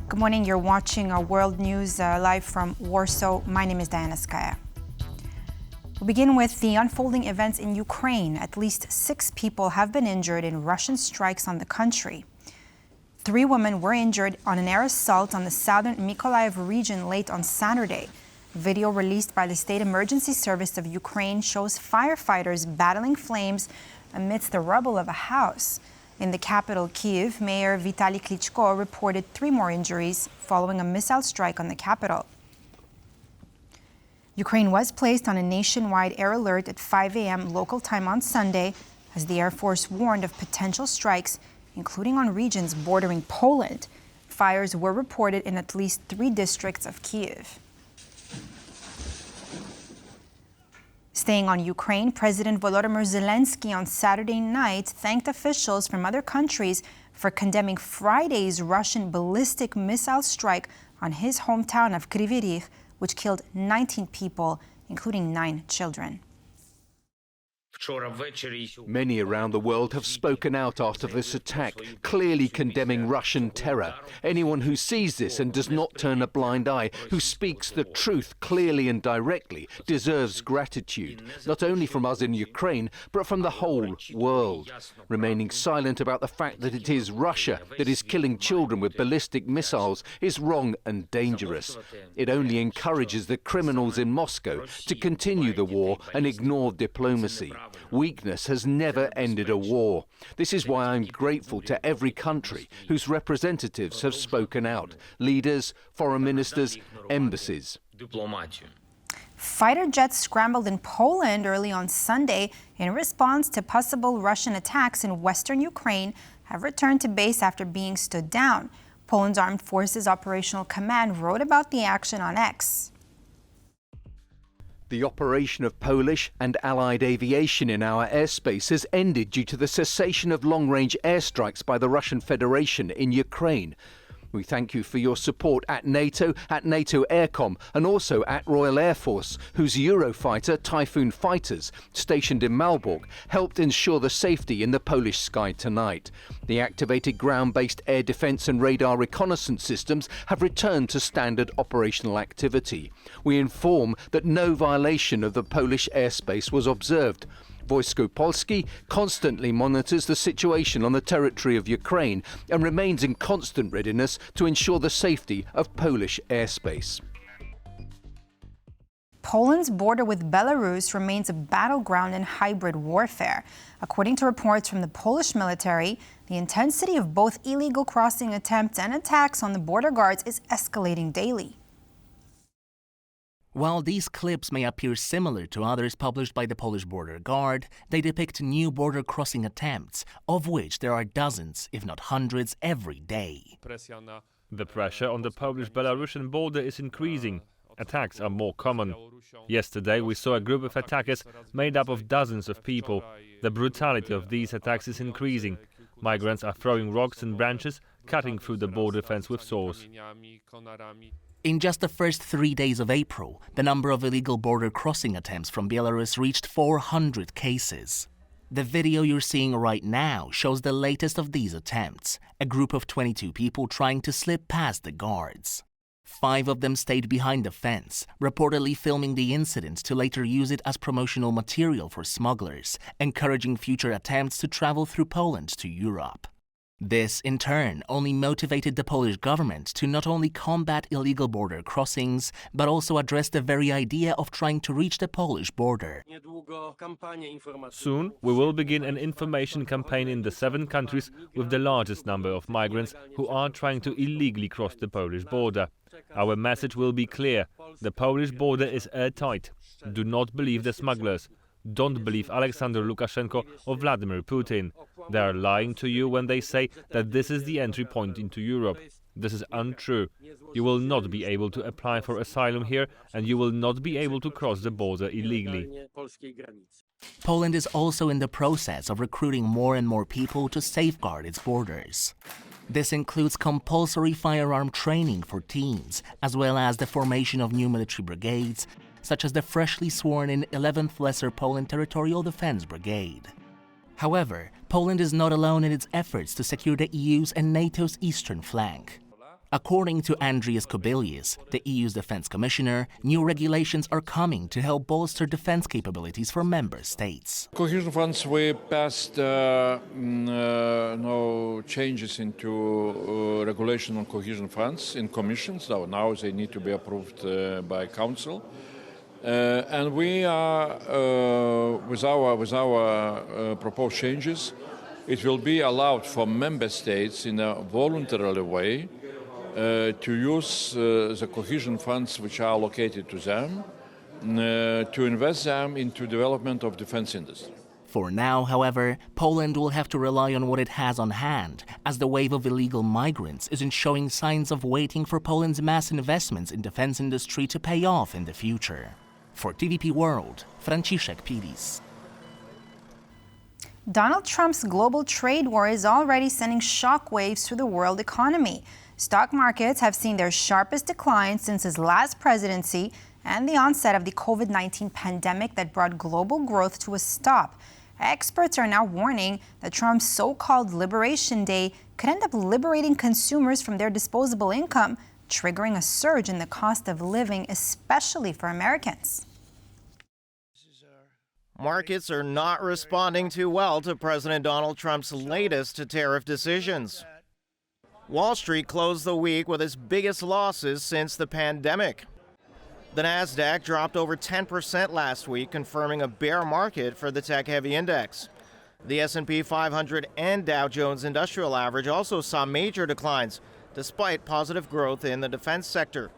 Good morning. You're watching our World News live from Warsaw. My name is Diana Skaya. We'll begin with the unfolding events in Ukraine. At least 6 people have been injured in Russian strikes on the country. 3 women were injured on an air assault on the southern Mykolaiv region late on Saturday. Video released by the State Emergency Service of Ukraine shows firefighters battling flames amidst the rubble of a house. In the capital, Kyiv, Mayor Vitali Klitschko reported 3 more injuries following a missile strike on the capital. Ukraine was placed on a nationwide air alert at 5 a.m. local time on Sunday as the Air Force warned of potential strikes, including on regions bordering Poland. Fires were reported in at least 3 districts of Kyiv. Staying on Ukraine, President Volodymyr Zelensky on Saturday night thanked officials from other countries for condemning Friday's Russian ballistic missile strike on his hometown of Kryvyi Rih, which killed 19 people, including 9 children. Many around the world have spoken out after this attack, clearly condemning Russian terror. Anyone who sees this and does not turn a blind eye, who speaks the truth clearly and directly, deserves gratitude, not only from us in Ukraine, but from the whole world. Remaining silent about the fact that it is Russia that is killing children with ballistic missiles is wrong and dangerous. It only encourages the criminals in Moscow to continue the war and ignore diplomacy. Weakness has never ended a war. This is why I'm grateful to every country whose representatives have spoken out. Leaders, foreign ministers, embassies. Fighter jets scrambled in Poland early on Sunday in response to possible Russian attacks in western Ukraine have returned to base after being stood down. Poland's Armed Forces Operational Command wrote about the action on X. The operation of Polish and Allied aviation in our airspace has ended due to the cessation of long-range airstrikes by the Russian Federation in Ukraine. We thank you for your support at NATO Aircom, and also at Royal Air Force, whose Eurofighter Typhoon fighters, stationed in Malbork, helped ensure the safety in the Polish sky tonight. The activated ground-based air defence and radar reconnaissance systems have returned to standard operational activity. We inform that no violation of the Polish airspace was observed. Wojsko Polskie constantly monitors the situation on the territory of Ukraine and remains in constant readiness to ensure the safety of Polish airspace. Poland's border with Belarus remains a battleground in hybrid warfare. According to reports from the Polish military, the intensity of both illegal crossing attempts and attacks on the border guards is escalating daily. While these clips may appear similar to others published by the Polish Border Guard, they depict new border crossing attempts, of which there are dozens, if not hundreds, every day. The pressure on the Polish-Belarusian border is increasing. Attacks are more common. Yesterday we saw a group of attackers made up of dozens of people. The brutality of these attacks is increasing. Migrants are throwing rocks and branches, cutting through the border fence with saws. In just the first 3 days of April, the number of illegal border crossing attempts from Belarus reached 400 cases. The video you're seeing right now shows the latest of these attempts, a group of 22 people trying to slip past the guards. 5 of them stayed behind the fence, reportedly filming the incident to later use it as promotional material for smugglers, encouraging future attempts to travel through Poland to Europe. This, in turn, only motivated the Polish government to not only combat illegal border crossings, but also address the very idea of trying to reach the Polish border. Soon, we will begin an information campaign in the 7 countries with the largest number of migrants who are trying to illegally cross the Polish border. Our message will be clear. The Polish border is airtight. Do not believe the smugglers. Don't believe Alexander Lukashenko or Vladimir Putin. They are lying to you when they say that this is the entry point into Europe. This is untrue. You will not be able to apply for asylum here, and you will not be able to cross the border illegally. Poland is also in the process of recruiting more and more people to safeguard its borders. This includes compulsory firearm training for teens, as well as the formation of new military brigades, such as the freshly sworn-in 11th Lesser Poland Territorial Defense Brigade. However, Poland is not alone in its efforts to secure the EU's and NATO's eastern flank. According to Andrius Kubilius, the EU's defense commissioner, new regulations are coming to help bolster defense capabilities for member states. Cohesion funds, we passed no changes into regulation on cohesion funds in commissions. So now they need to be approved by council. And we are, with our proposed changes, it will be allowed for member states in a voluntary way to use the cohesion funds which are allocated to them to invest them into development of defense industry. For now, however, Poland will have to rely on what it has on hand, as the wave of illegal migrants isn't showing signs of waiting for Poland's mass investments in defense industry to pay off in the future. For TVP World, Franciszek Pilis. Donald Trump's global trade war is already sending shockwaves through the world economy. Stock markets have seen their sharpest decline since his last presidency and the onset of the COVID-19 pandemic that brought global growth to a stop. Experts are now warning that Trump's so-called Liberation Day could end up liberating consumers from their disposable income, triggering a surge in the cost of living, especially for Americans. Markets are not responding too well to President Donald Trump's latest tariff decisions. Wall Street closed the week with its biggest losses since the pandemic. The Nasdaq dropped over 10% last week, confirming a bear market for the tech-heavy index. The S&P 500 and Dow Jones Industrial Average also saw major declines, despite positive growth in the defense sector.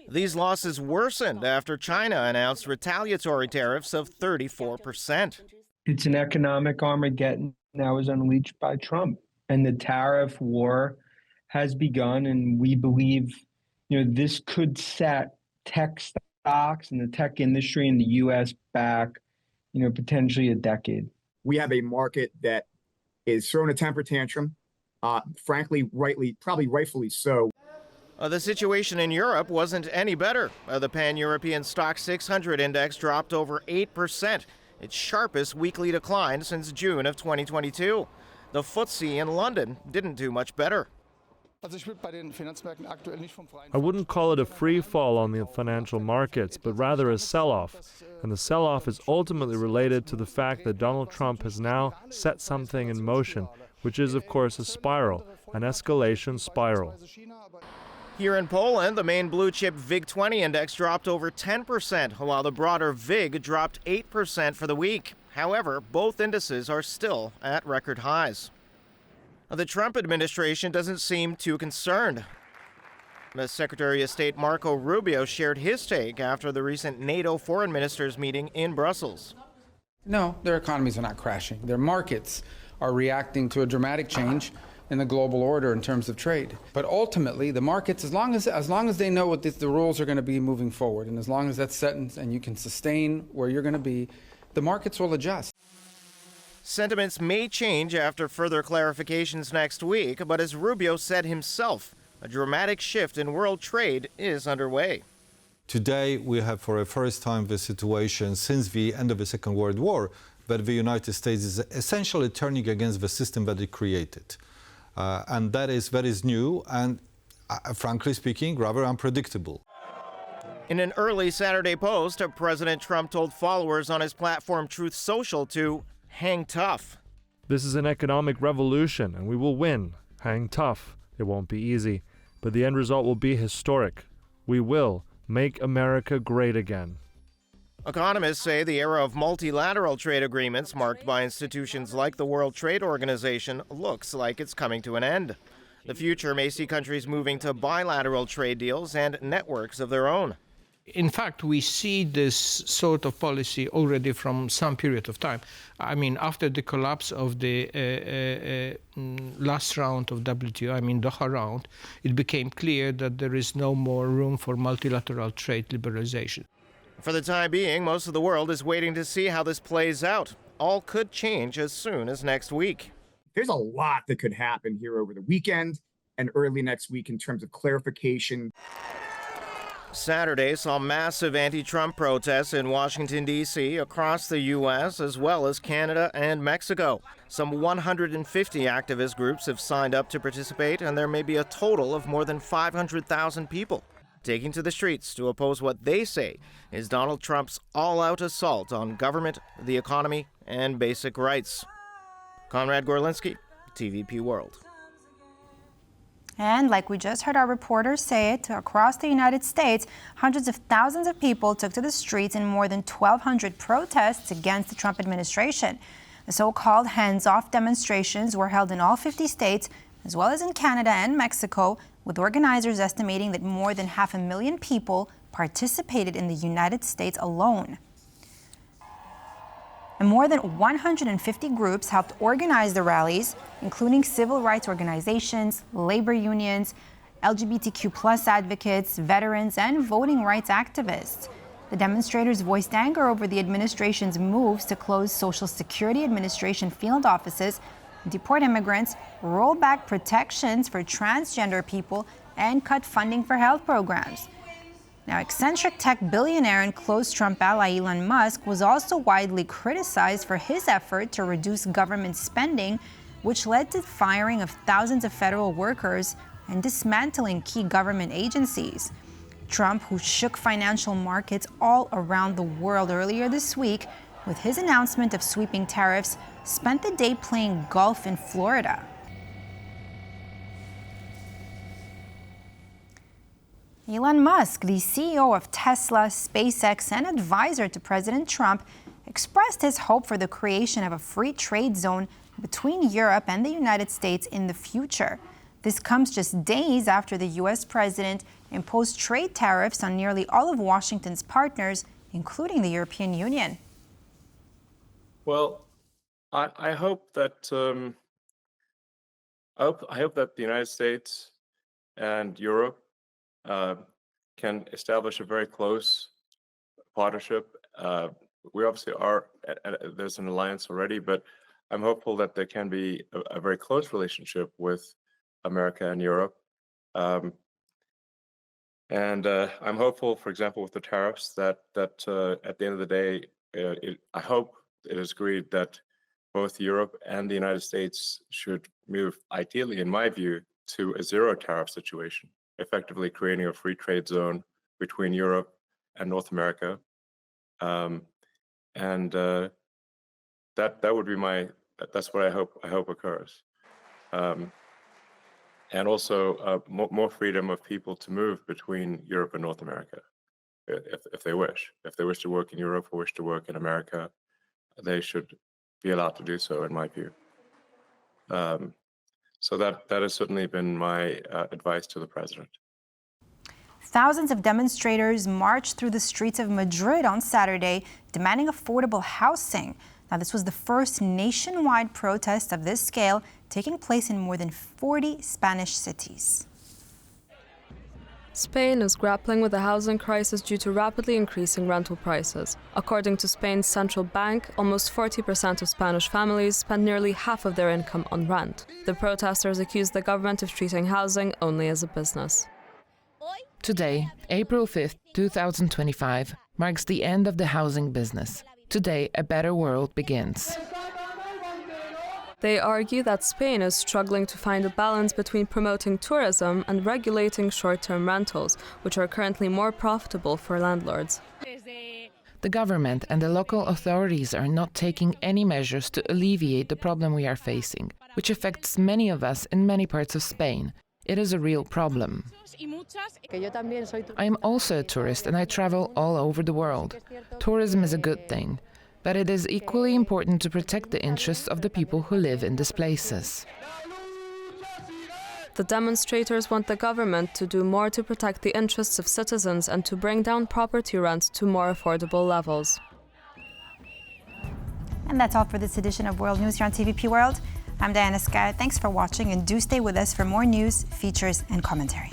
These losses worsened after China announced retaliatory tariffs of 34%. It's an economic Armageddon that was unleashed by Trump. And the tariff war has begun, and we believe, this could set tech stocks and the tech industry in the U.S. back, potentially a decade. We have a market that is throwing a temper tantrum, frankly, rightfully so. The situation in Europe wasn't any better. The Pan-European Stock 600 index dropped over 8%, its sharpest weekly decline since June of 2022. The FTSE in London didn't do much better. I wouldn't call it a free fall on the financial markets, but rather a sell-off. And the sell-off is ultimately related to the fact that Donald Trump has now set something in motion, which is, of course, a spiral, an escalation spiral. Here in Poland, the main blue-chip VIG20 index dropped over 10%, while the broader VIG dropped 8% for the week. However, both indices are still at record highs. The Trump administration doesn't seem too concerned. The Secretary of State Marco Rubio shared his take after the recent NATO foreign ministers meeting in Brussels. No, their economies are not crashing. Their markets are reacting to a dramatic change in the global order in terms of trade. But ultimately, the markets, as long as they know what the rules are going to be moving forward, and as long as that's set and you can sustain where you're going to be, the markets will adjust. Sentiments may change after further clarifications next week, but as Rubio said himself, a dramatic shift in world trade is underway. Today, we have for the first time the situation since the end of the Second World War that the United States is essentially turning against the system that it created. And that is new and, frankly speaking, rather unpredictable. In an early Saturday post, President Trump told followers on his platform Truth Social to hang tough. This is an economic revolution, and we will win. Hang tough. It won't be easy, but the end result will be historic. We will make America great again. Economists say the era of multilateral trade agreements marked by institutions like the World Trade Organization looks like it's coming to an end. The future may see countries moving to bilateral trade deals and networks of their own. In fact, we see this sort of policy already from some period of time. I mean, after the collapse of the last round of WTO, Doha round, it became clear that there is no more room for multilateral trade liberalization. For the time being, most of the world is waiting to see how this plays out. All could change as soon as next week. There's a lot that could happen here over the weekend and early next week in terms of clarification. Saturday saw massive anti-Trump protests in Washington, D.C., across the U.S., as well as Canada and Mexico. Some 150 activist groups have signed up to participate, and there may be a total of more than 500,000 people taking to the streets to oppose what they say is Donald Trump's all-out assault on government, the economy, and basic rights. Conrad Gorlinski, TVP World. And like we just heard our reporters say it, across the United States, hundreds of thousands of people took to the streets in more than 1,200 protests against the Trump administration. The so-called hands-off demonstrations were held in all 50 states, as well as in Canada and Mexico, with organizers estimating that more than 500,000 people participated in the United States alone. And more than 150 groups helped organize the rallies, including civil rights organizations, labor unions, LGBTQ+ advocates, veterans, and voting rights activists. The demonstrators voiced anger over the administration's moves to close Social Security Administration field offices, deport immigrants, roll back protections for transgender people, and cut funding for health programs. Now, eccentric tech billionaire and close Trump ally Elon Musk was also widely criticized for his effort to reduce government spending, which led to firing of thousands of federal workers and dismantling key government agencies. Trump, who shook financial markets all around the world earlier this week with his announcement of sweeping tariffs, spent the day playing golf in Florida. Elon Musk, the CEO of Tesla, SpaceX, and advisor to President Trump, expressed his hope for the creation of a free trade zone between Europe and the United States in the future. This comes just days after the U.S. president imposed trade tariffs on nearly all of Washington's partners, including the European Union. Well, I hope that I hope that the United States and Europe can establish a very close partnership. We obviously are, there's an alliance already, but I'm hopeful that there can be a very close relationship with America and Europe. And I'm hopeful, for example, with the tariffs, that at the end of the day, I hope it is agreed that both Europe and the United States should move, ideally, in my view, to a zero tariff situation, effectively creating a free trade zone between Europe and North America. That would be that's what I hope occurs. And also more freedom of people to move between Europe and North America, if they wish. If they wish to work in Europe or wish to work in America, they should be allowed to do so, in my view. So that has certainly been my advice to the president. Thousands of demonstrators marched through the streets of Madrid on Saturday, demanding affordable housing. Now, this was the first nationwide protest of this scale taking place in more than 40 Spanish cities. Spain is grappling with a housing crisis due to rapidly increasing rental prices. According to Spain's central bank, almost 40% of Spanish families spend nearly half of their income on rent. The protesters accuse the government of treating housing only as a business. Today, April 5th, 2025, marks the end of the housing business. Today, a better world begins. They argue that Spain is struggling to find a balance between promoting tourism and regulating short-term rentals, which are currently more profitable for landlords. The government and the local authorities are not taking any measures to alleviate the problem we are facing, which affects many of us in many parts of Spain. It is a real problem. I am also a tourist and I travel all over the world. Tourism is a good thing, but it is equally important to protect the interests of the people who live in these places. The demonstrators want the government to do more to protect the interests of citizens and to bring down property rents to more affordable levels. And that's all for this edition of World News here on TVP World. I'm Diana Skye. Thanks for watching, and do stay with us for more news, features, and commentary.